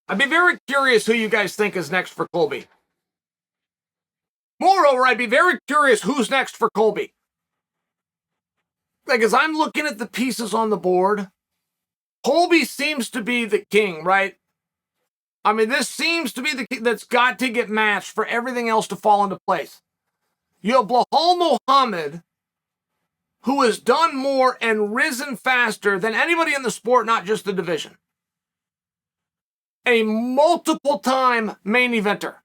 I'd be very curious who you guys think is next for Colby. Moreover, I'd be very curious who's next for Colby. Like, as I'm looking at the pieces on the board, Colby seems to be the king, right? I mean, this seems to be the king that's got to get matched for everything else to fall into place. You have Belal Muhammad, who has done more and risen faster than anybody in the sport, not just the division. A multiple-time main eventer,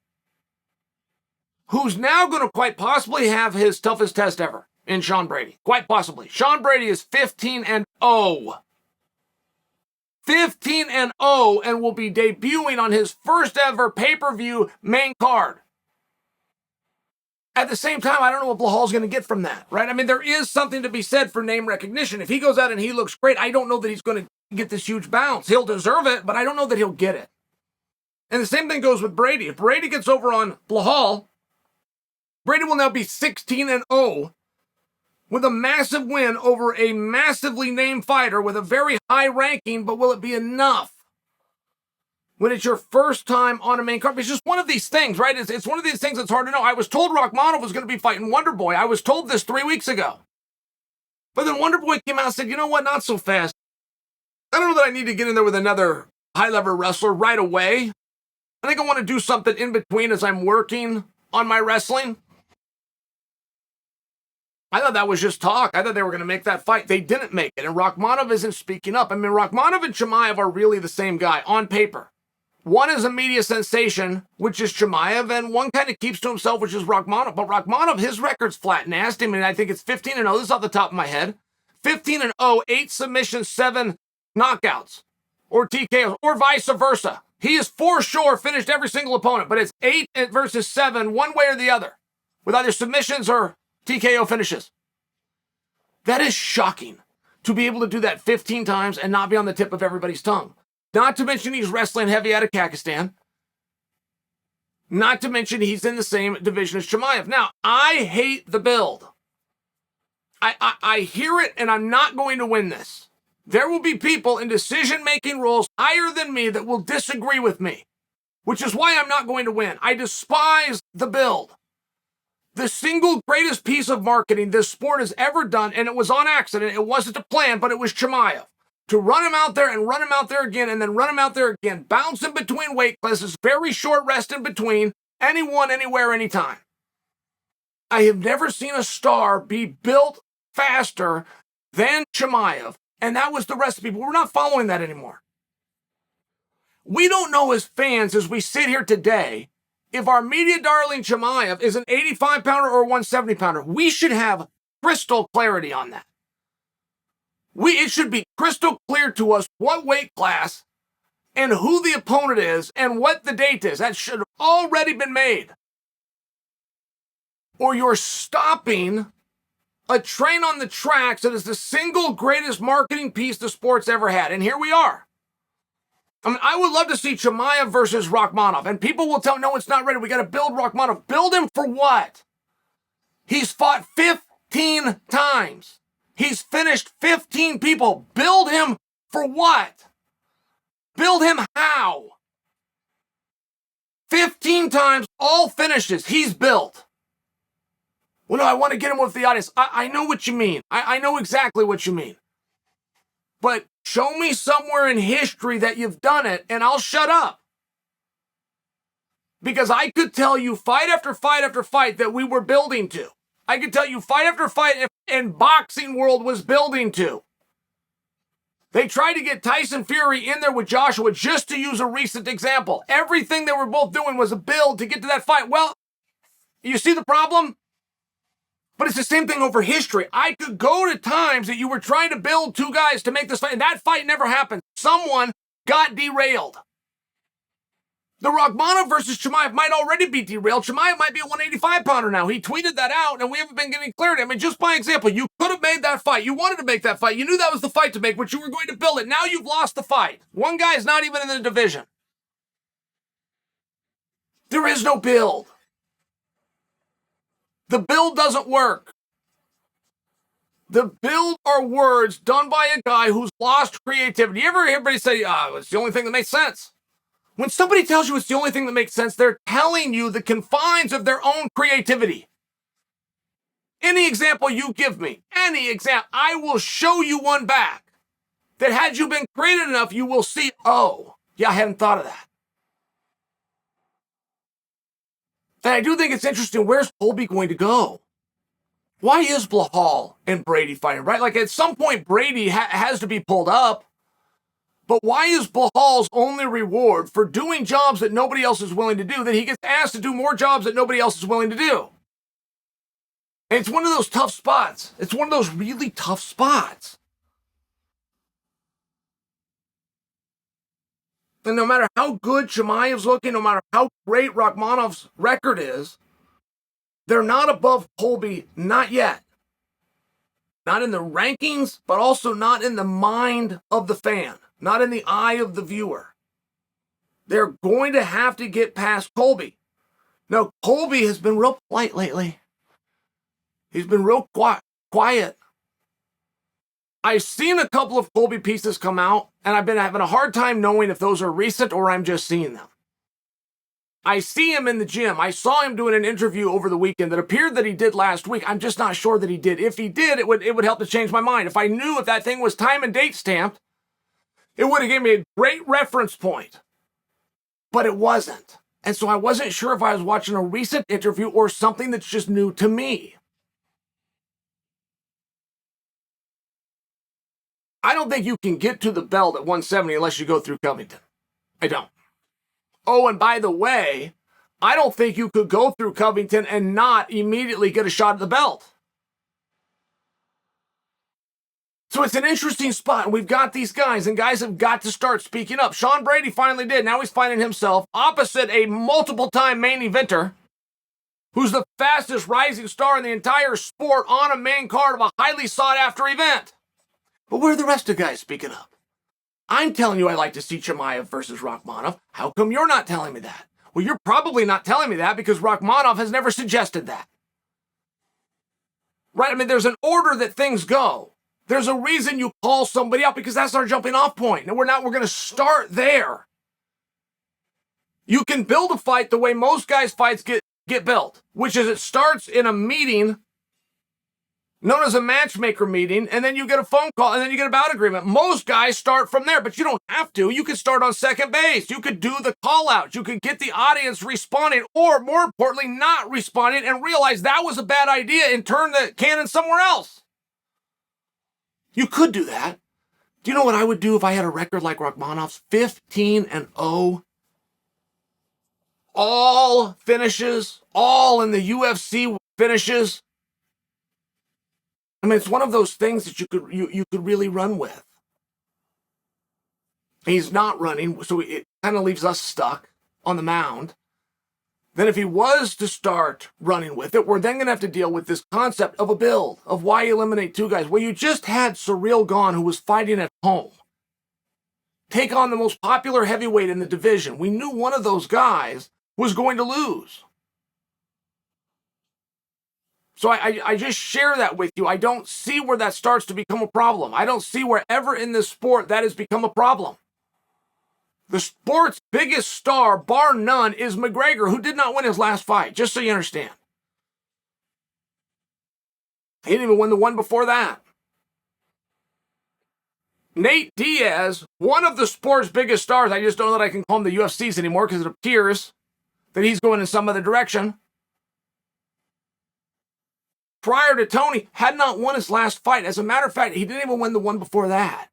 who's now going to quite possibly have his toughest test ever in Sean Brady. Quite possibly. Sean Brady is 15-0. 15-0 and will be debuting on his first ever pay-per-view main card. At the same time, I don't know what Belal's going to get from that, right? I mean, there is something to be said for name recognition. If he goes out and he looks great, I don't know that he's going to get this huge bounce. He'll deserve it, but I don't know that he'll get it. And the same thing goes with Brady. If Brady gets over on Belal, Brady will now be 16-0 with a massive win over a massively named fighter with a very high ranking, but will it be enough when it's your first time on a main card? It's just one of these things, right? It's one of these things that's hard to know. I was told Rakhmonov was going to be fighting Wonderboy. I was told this 3 weeks ago. But then Wonderboy came out and said, you know what, not so fast. I don't know that I need to get in there with another high-level wrestler right away. I think I want to do something in between as I'm working on my wrestling. I thought that was just talk. I thought they were going to make that fight. They didn't make it, and Rakhmonov isn't speaking up. I mean, Rakhmonov and Chimaev are really the same guy on paper. One is a media sensation, which is Chimaev, and one kind of keeps to himself, which is Rakhmonov. But Rakhmonov, his record's flat and nasty. I mean, I think it's 15-0. This is off the top of my head. 15-0, 8 submissions, 7 knockouts, or TKOs, or vice versa. He is for sure finished every single opponent, but it's 8 versus 7, one way or the other, with either submissions or TKO finishes. That is shocking to be able to do that 15 times and not be on the tip of everybody's tongue. Not to mention he's wrestling heavy out of Kakistan. Not to mention he's in the same division as Chimaev. Now, I hate the build. I hear it, and I'm not going to win this. There will be people in decision-making roles higher than me that will disagree with me, which is why I'm not going to win. I despise the build. The single greatest piece of marketing this sport has ever done, and it was on accident, it wasn't a plan, but it was Chimaev. To run him out there and run him out there again and then run him out there again, bounce in between weight classes, very short rest in between, anyone, anywhere, anytime. I have never seen a star be built faster than Chimaev, and that was the recipe, but we're not following that anymore. We don't know as fans, as we sit here today, if our media darling Chimaev is an 85-pounder or a 170-pounder. We should have crystal clarity on that. It should be crystal clear to us what weight class and who the opponent is and what the date is. That should have already been made. Or you're stopping a train on the tracks that is the single greatest marketing piece the sport's ever had. And here we are. I mean, I would love to see Chimaev versus Rakhmonov. And people will tell, no, it's not ready. We got to build Rakhmonov. Build him for what? He's fought 15 times. He's finished 15 people. Build him for what? Build him how? 15 times, all finishes. He's built. Well, no, I want to get him with the audience. I know what you mean. I know exactly what you mean. But show me somewhere in history that you've done it, and I'll shut up. Because I could tell you fight after fight after fight that we were building to. I could tell you fight after fight and boxing world was building to. They tried to get Tyson Fury in there with Joshua just to use a recent example. Everything they were both doing was a build to get to that fight. Well, you see the problem? But it's the same thing over history. I could go to times that you were trying to build two guys to make this fight, and that fight never happened. Someone got derailed. The Rakhmonov versus Chimaev might already be derailed. Chimaev might be a 185-pounder now. He tweeted that out, and we haven't been getting clarity. I mean, just by example, you could have made that fight. You wanted to make that fight. You knew that was the fight to make, but you were going to build it. Now you've lost the fight. One guy is not even in the division. There is no build. The build doesn't work. The build are words done by a guy who's lost creativity. You ever hear anybody say, it's the only thing that makes sense? When somebody tells you it's the only thing that makes sense, they're telling you the confines of their own creativity. Any example you give me, any example, I will show you one back that had you been creative enough, you will see, oh, yeah, I hadn't thought of that. And I do think it's interesting, where's Colby going to go? Why is Blahal and Brady fighting, right? Like, at some point, Brady has to be pulled up. But why is Blahal's only reward for doing jobs that nobody else is willing to do that he gets asked to do more jobs that nobody else is willing to do? And it's one of those tough spots. It's one of those really tough spots. And no matter how good Chimaev's looking, no matter how great Rakhmonov's record is, they're not above Colby, not yet. Not in the rankings, but also not in the mind of the fan, not in the eye of the viewer. They're going to have to get past Colby. Now, Colby has been real polite lately. He's been real quiet. I've seen a couple of Colby pieces come out, and I've been having a hard time knowing if those are recent or I'm just seeing them. I see him in the gym. I saw him doing an interview over the weekend that appeared that he did last week. I'm just not sure that he did. If he did, it would help to change my mind. If I knew if that thing was time and date stamped, it would have given me a great reference point. But it wasn't. And so I wasn't sure if I was watching a recent interview or something that's just new to me. I don't think you can get to the belt at 170 unless you go through Covington. I don't. Oh, and by the way, I don't think you could go through Covington and not immediately get a shot at the belt. So it's an interesting spot, and we've got these guys, and guys have got to start speaking up. Sean Brady finally did. Now he's finding himself opposite a multiple-time main eventer who's the fastest rising star in the entire sport on a main card of a highly sought-after event. But where are the rest of the guys speaking up? I'm telling you I'd like to see Chimaev versus Rakhmonov. How come you're not telling me that? Well, you're probably not telling me that because Rakhmonov has never suggested that. Right? I mean, there's an order that things go. There's a reason you call somebody out because that's our jumping off point. And we're going to start there. You can build a fight the way most guys' fights get built, which is it starts in a meeting known as a matchmaker meeting, and then you get a phone call, and then you get a bout agreement. Most guys start from there, but you don't have to. You could start on second base. You could do the call-outs. You could get the audience responding, or more importantly, not responding, and realize that was a bad idea and turn the cannon somewhere else. You could do that. Do you know what I would do if I had a record like Rakhmonov's? 15-0. All finishes, all in the UFC finishes. I mean, it's one of those things that you could really run with. He's not running, so it kind of leaves us stuck on the mound. Then if he was to start running with it, we're then going to have to deal with this concept of a build, of why eliminate two guys. Well, you just had Ciryl Gane, who was fighting at home, take on the most popular heavyweight in the division. We knew one of those guys was going to lose. So I just share that with you. I don't see where that starts to become a problem. I don't see wherever in this sport that has become a problem. The sport's biggest star, bar none, is McGregor, who did not win his last fight, just so you understand. He didn't even win the one before that. Nate Diaz, one of the sport's biggest stars, I just don't know that I can call him the UFC's anymore because it appears that he's going in some other direction. Prior to Tony, had not won his last fight. As a matter of fact, he didn't even win the one before that.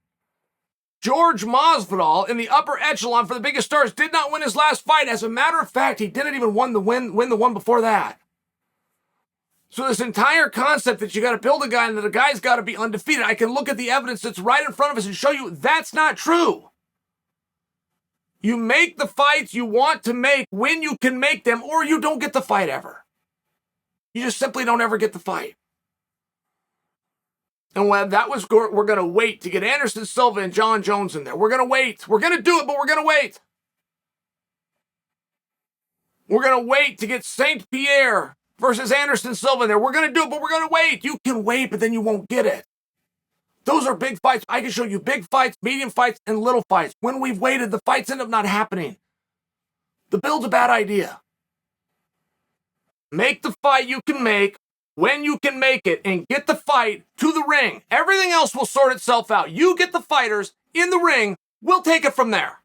George Masvidal, in the upper echelon for the biggest stars, did not win his last fight. As a matter of fact, he didn't even win the one before that. So this entire concept that you got to build a guy and that a guy's got to be undefeated, I can look at the evidence that's right in front of us and show you that's not true. You make the fights you want to make when you can make them, or you don't get the fight ever. You just simply don't ever get the fight. And when that was, we're going to wait to get Anderson Silva and Jon Jones in there. We're going to wait. We're going to do it, but we're going to wait. We're going to wait to get St. Pierre versus Anderson Silva in there. We're going to do it, but we're going to wait. You can wait, but then you won't get it. Those are big fights. I can show you big fights, medium fights, and little fights. When we've waited, the fights end up not happening. The build's a bad idea. Make the fight you can make when you can make it and get the fight to the ring. Everything else will sort itself out. You get the fighters in the ring, we'll take it from there.